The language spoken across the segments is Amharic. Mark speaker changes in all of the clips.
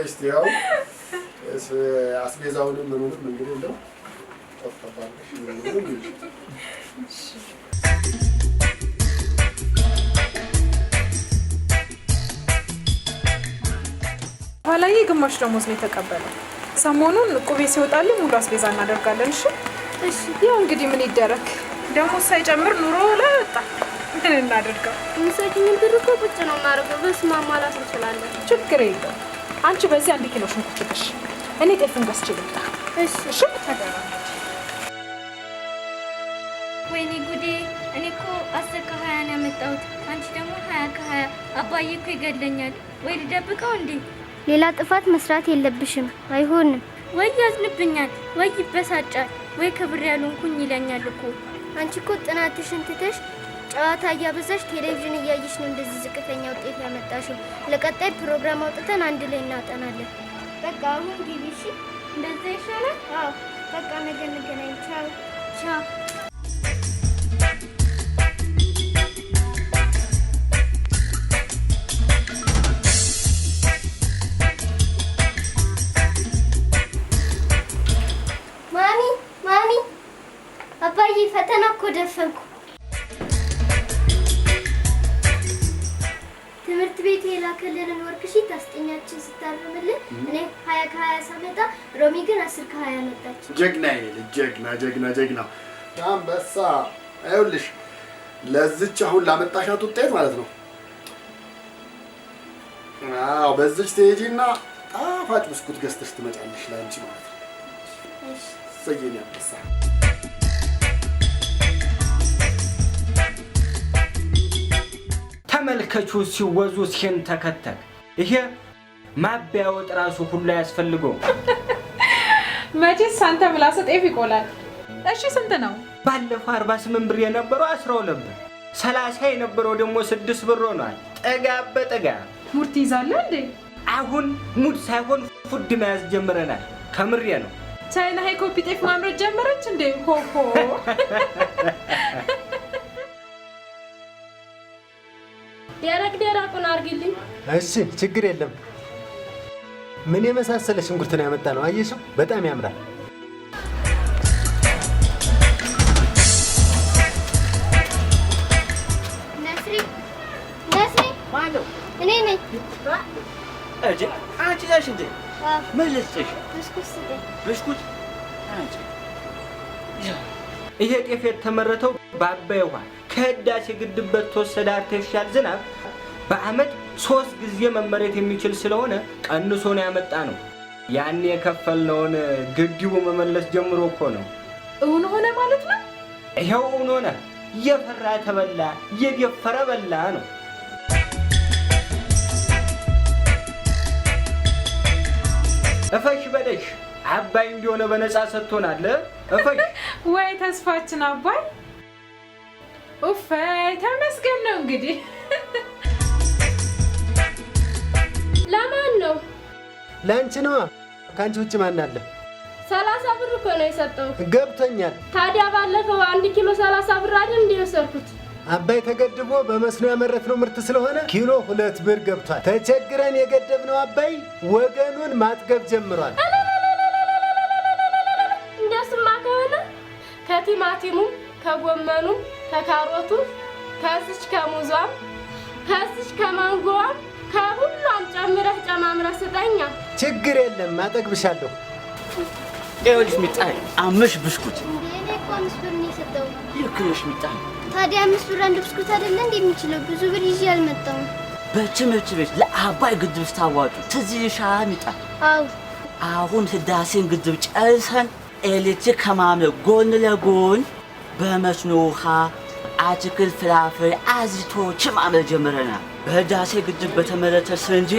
Speaker 1: እስቲ ያው አስቤዛውንም ምኑንም እንግዲህ እንደው ተፈባልሽ ምኑንም
Speaker 2: ባላዬ ግማሽ ደሞዝ ነው የተቀበለው። ሰሞኑን ቁቤ ሲወጣልኝ ሙሉ አስቤዛ እናደርጋለን። እሺ ያው እንግዲህ ምን ይደረግ ደሞዝ ሳይጨምር ኑሮ ለወጣ ምን እናደርጋው?
Speaker 3: ምሳኪን ብር እኮ ቁጭ ነው ማረገው በስማማላት እንችላለን።
Speaker 2: ችግር የለም። አንቺ በዚህ 1 ኪሎ ሽንኩርት ትሽ እኔ ጤፍን ገዝቼ ልምጣ። እሺ ተደራረች።
Speaker 3: ወይኔ ጉዴ! እኔ እኮ 10 ከ20 ነው ያመጣሁት። አንቺ ደግሞ 20 ከ20። አባዬ እኮ ይገድለኛል። ወይ ልደብቀው እንዴ? ሌላ ጥፋት መስራት የለብሽም። አይሆንም። ወይ ያዝንብኛል፣ ወይ ይበሳጫል፣ ወይ ክብር ያልሆንኩኝ ይለኛል እኮ። አንቺ እኮ ጥናትሽን ትተሽ ጨዋታ እያበዛሽ ቴሌቪዥን እያየሽ ነው እንደዚህ ዝቅተኛ ውጤት ያመጣሽው። ለቀጣይ ፕሮግራም አውጥተን አንድ ላይ እናጠናለን። በቃ አሁን ግቢ እሺ? እንደዛ ይሻላል? አዎ በቃ ነገ እንገናኝ። ቻው ቻው። ማሚ አባዬ ፈተና እኮ ደፈንኩ። ትምህርት ቤት የላከልንን ወርክሺት አስጠኛችን ስታርምልን እኔ 20 ከ20 ሳመጣ ሮሚ ግን 10 ከ20 መጣች።
Speaker 1: ጀግና ጀግና አንበሳ። አይውልሽ ለዚች አሁን ላመጣሻት ውጤት ማለት ነው። አዎ በዚች ትሄጂና ጣፋጭ ብስኩት ገዝተሽ ትመጫለሽ ላንቺ ማለት ነው።
Speaker 3: እሺ
Speaker 1: ሰየኝ አንበሳ።
Speaker 4: ተመልከቹ ሲወዙ ሲን ተከተክ። ይሄ ማቢያ ወጥ ራሱ ሁሉ ያስፈልገው።
Speaker 2: መቼስ አንተ ምላስ ጤፍ ይቆላል። እሺ ስንት ነው?
Speaker 4: ባለፈው 48 ብር የነበረው 12 ብር፣ 30 የነበረው ደግሞ 6 ብር ሆኗል። ጠጋ በጠጋ
Speaker 2: ሙድ ትይዛለህ እንዴ?
Speaker 4: አሁን ሙድ ሳይሆን ፉድ መያዝ ጀምረናል። ከምሬ ነው።
Speaker 2: ቻይና ሃይ ኮፒ ጤፍ ማምረት ጀመረች እንዴ? ሆሆ
Speaker 3: ደረቁን አርግልኝ።
Speaker 5: እሺ ችግር የለም። ምን የመሳሰለ ሽንኩርት ነው ያመጣ ነው። አየሽው? በጣም ያምራል።
Speaker 3: ነስሪ ማነው? እኔ ነኝ።
Speaker 4: አንቺ ነሽ እንዴ? ምን ልስጥሽ? ብስኩት አንቺ። ይሄ ጤፍ የተመረተው በአባይ ውሃ ከህዳሴ ግድብ በተወሰደ አርቲፊሻል ዝናብ በአመት 3 ጊዜ መመረት የሚችል ስለሆነ ቀንሶ ነው ያመጣ ነው። ያን የከፈልነውን ግድቡ መመለስ ጀምሮ እኮ ነው።
Speaker 2: እውን ሆነ ማለት ነው።
Speaker 4: ይሄው እውን ሆነ። የፈራ ተበላ፣ የደፈረ በላ ነው። እፈሽ በደሽ አባይ እንዲሆነ በነፃ ሰጥቶናል። እፈሽ
Speaker 2: ወይ ተስፋችን አባይ። ኡፋይ ተመስገን ነው እንግዲህ።
Speaker 3: ለማን ነው?
Speaker 5: ላንቺ ነው። ካንቺ ውጭ ማን አለ?
Speaker 3: 30 ብር እኮ ነው የሰጠው።
Speaker 5: ገብቶኛል።
Speaker 3: ታዲያ ባለፈው 1 ኪሎ 30 ብር አይደል እንዴ የወሰድኩት?
Speaker 5: አባይ ተገድቦ በመስኖ ያመረትነው ምርት ስለሆነ ኪሎ 2 ብር ገብቷል። ተቸግረን የገደብነው አባይ ወገኑን ማጥገብ ጀምሯል።
Speaker 3: እንደስማ ከሆነ ከቲማቲሙም ከጎመኑም ከካሮቱም ከዚች ከሙዟም ከዚች ከማንጎዋም ከሁሉም ጨምረህ ጨማምረህ ስጠኛ።
Speaker 5: ችግር የለም አጠግብሻለሁ።
Speaker 6: ይኸውልሽ ሚጣይ 5 ብስኩት።
Speaker 3: እኔ እኮ 5 ብር ነው የሰጠው።
Speaker 6: ይኸውልሽ ሚጣይ
Speaker 3: ታዲያ 5 ብር አንድ ብስኩት አይደለ እንዴ የሚችለው? ብዙ ብር ይዤ አልመጣሁም።
Speaker 6: በትምህርት ቤት ለአባይ ግድብ ስታዋጡ ትዝ ይልሻል ሚጣይ?
Speaker 3: አዎ
Speaker 6: አሁን ህዳሴን ግድብ ጨርሰን ኤሌክትሪክ ከማምረት ጎን ለጎን በመስኖ ውሃ አትክልት፣ ፍራፍሬ፣ አዝርዕቶችን ማምረት ጀምረናል። በህዳሴ ግድብ በተመረተ ስንዴ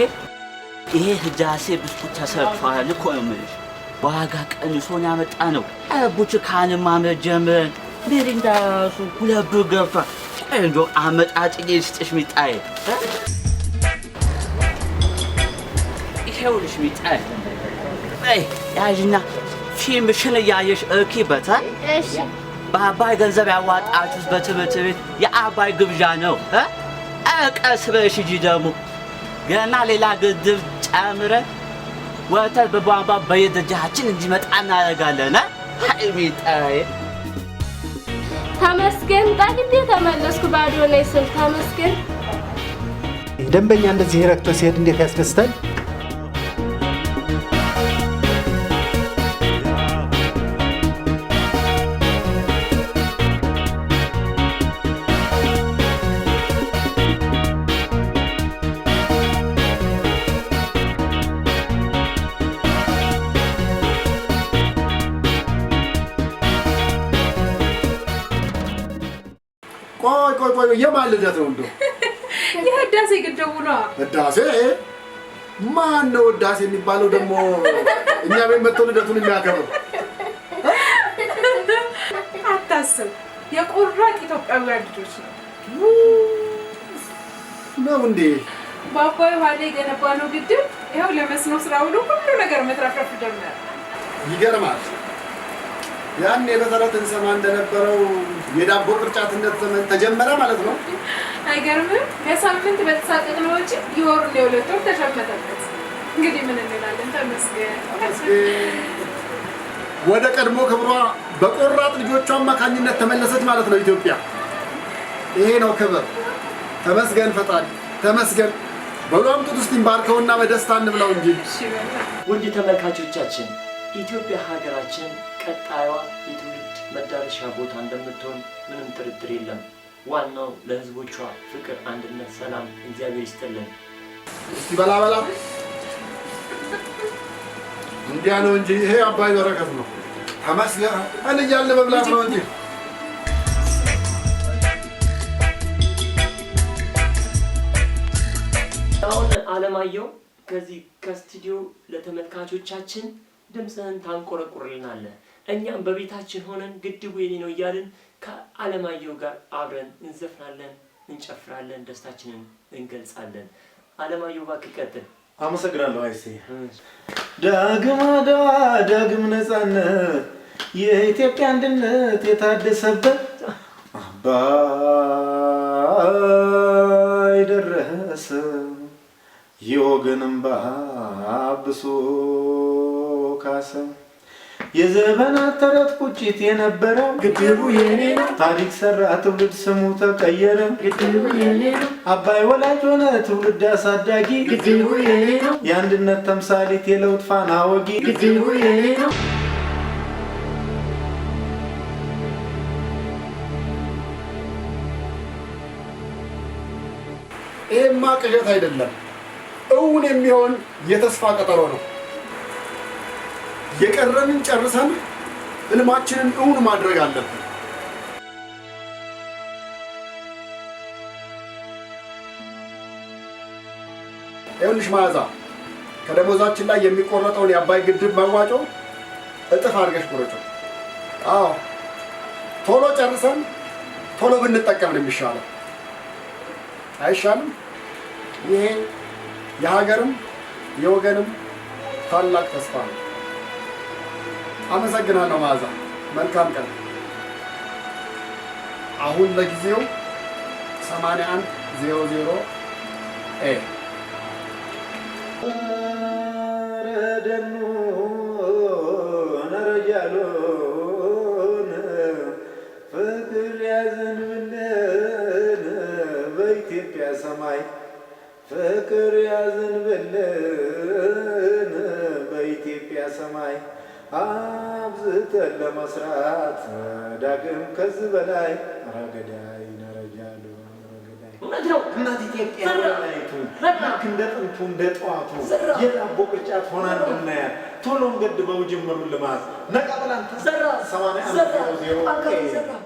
Speaker 6: ይሄ ህዳሴ ብስኩት ተሰርቷል እኮ ነው የምልሽ። ዋጋ ቀንሶን ያመጣ ነው። ብርቱካንን ማምረት ጀምረን ሚሪንዳ ራሱ 2 ብር ገብቷል። ቆይ እንደው አመጣጥዬ ልስጥሽ ሚጣዬ። ይኸውልሽ ሚጣዬ፣ በይ ያዥና ፊልምሽን እያየሽ እርኪበት።
Speaker 3: እሺ
Speaker 6: በአባይ ገንዘብ ያዋጣችሁት በትምህርት ቤት የአባይ ግብዣ ነው። ቀስ በሽ ሂጂ። ደግሞ ገና ሌላ ግድብ ጨምረን ወተት በቧንቧ በየደጃችን እንዲመጣ እናደርጋለን። ሀይሚጣዬ
Speaker 7: ተመስገን ጣግዴ ተመለስኩ። ባዶ ላይ ስል ተመስገን።
Speaker 5: ደንበኛ እንደዚህ ረክቶ ሲሄድ እንዴት ያስደስታል።
Speaker 1: ቆይ የማን ልደት ነው እንደው?
Speaker 2: የህዳሴ ግድቡ ነው።
Speaker 1: ህዳሴ ማን ነው? ህዳሴ የሚባለው ደግሞ እኛ ቤት መጥቶ ልደቱን የሚያከብር
Speaker 2: አታስብ። የቆራጥ ኢትዮጵያውያን ልጆች ነው
Speaker 1: እንዴ?
Speaker 2: በአባይ ውሃ ላይ የገነባነው ግድብ ይኸው ለመስኖ ስራ ውሎ ሁሉ ነገር መትረፍረፍ ጀመረ።
Speaker 1: ይገርማል። ያኔ በተረት እንሰማ እንደነበረው የዳቦ ቅርጫትነት ዘመን ተጀመረ ማለት ነው።
Speaker 2: አይገርምም? በሳምንት በተሳቀቅነው ወጪ የወሩን የሁለት ወር ተሸመተበት። እንግዲህ ምን እንላለን? ተመስገን።
Speaker 1: ወደ ቀድሞ ክብሯ በቆራጥ ልጆቿ አማካኝነት ተመለሰች ማለት ነው ኢትዮጵያ። ይሄ ነው ክብር። ተመስገን ፈጣሪ ተመስገን። በሉ አምጡት እስቲ ባርከውና በደስታ እንብላው እንጂ።
Speaker 8: ውድ ተመልካቾቻችን ኢትዮጵያ ሀገራችን ቀጣዩዋ የትውልድ መዳረሻ ቦታ እንደምትሆን ምንም ጥርጥር የለም። ዋናው ለህዝቦቿ ፍቅር፣ አንድነት፣ ሰላም እግዚአብሔር ይስጥልን።
Speaker 1: እስቲ በላ እንዲያ ነው እንጂ ይሄ አባይ በረከት ነው። ተመስገን እያልን መብላት ነው እንጂ።
Speaker 8: አሁን አለማየሁ ከዚህ ከስቱዲዮ ለተመልካቾቻችን ድምፅህን ታንቆረቁርልናለህ። እኛም በቤታችን ሆነን ግድቡ የኔ ነው እያልን ከአለማየሁ ጋር አብረን እንዘፍናለን፣ እንጨፍራለን፣ ደስታችንን እንገልጻለን። አለማየሁ እባክህ ቀጥል።
Speaker 9: አመሰግናለሁ። አይሴ ዳግም አድዋ ዳግም ነፃነት የኢትዮጵያ አንድነት የታደሰበት አባይ ደረሰ የወገን እንባ አብሶ ካሰ የዘመናት ተረት ቁጭት የነበረው ግድቡ የኔ ነው ታሪክ ሰራ ትውልድ ስሙ ተቀየረ። ግድቡ የኔ ነው አባይ ወላጅ ሆነ ትውልድ አሳዳጊ። ግድቡ የኔ ነው የአንድነት ተምሳሌት የለውጥ ፋና ወጊ። ግድቡ የኔ ነው።
Speaker 1: ይሄማ ቅዠት አይደለም፣ እውን የሚሆን የተስፋ ቀጠሮ ነው። የቀረንን ጨርሰን ህልማችንን እውን ማድረግ አለብን። ይኸውልሽ መዓዛ፣ ከደሞዛችን ላይ የሚቆረጠውን የአባይ ግድብ መዋጮ እጥፍ አድርገሽ ቁረጪው። አዎ ቶሎ ጨርሰን ቶሎ ብንጠቀም ነው የሚሻለው። አይሻልም? ይሄ የሀገርም የወገንም ታላቅ ተስፋ ነው። አመሰግናለሁ መዓዛ። መልካም ቀን። አሁን ለጊዜው 8100 ኤ
Speaker 9: ረደኑ ነረጃሎን ፍቅር ያዘንብልን በኢትዮጵያ ሰማይ ፍቅር ያዘንብልን በኢትዮጵያ ሰማይ አብዝተን ለመስራት ዳግም ከዚህ በላይ ረገዳይ ነረጃሉ ረገዳይ
Speaker 8: እውነት ነው።
Speaker 9: እናት ኢትዮጵያ ወላይቱ ልክ እንደ ጥንቱ እንደ ጠዋቱ የዳቦ ቅርጫት ሆና እንድናያት ቶሎ እንገድበው ጅምሩን ልማት ነቃ ብላን ተዘራ 8100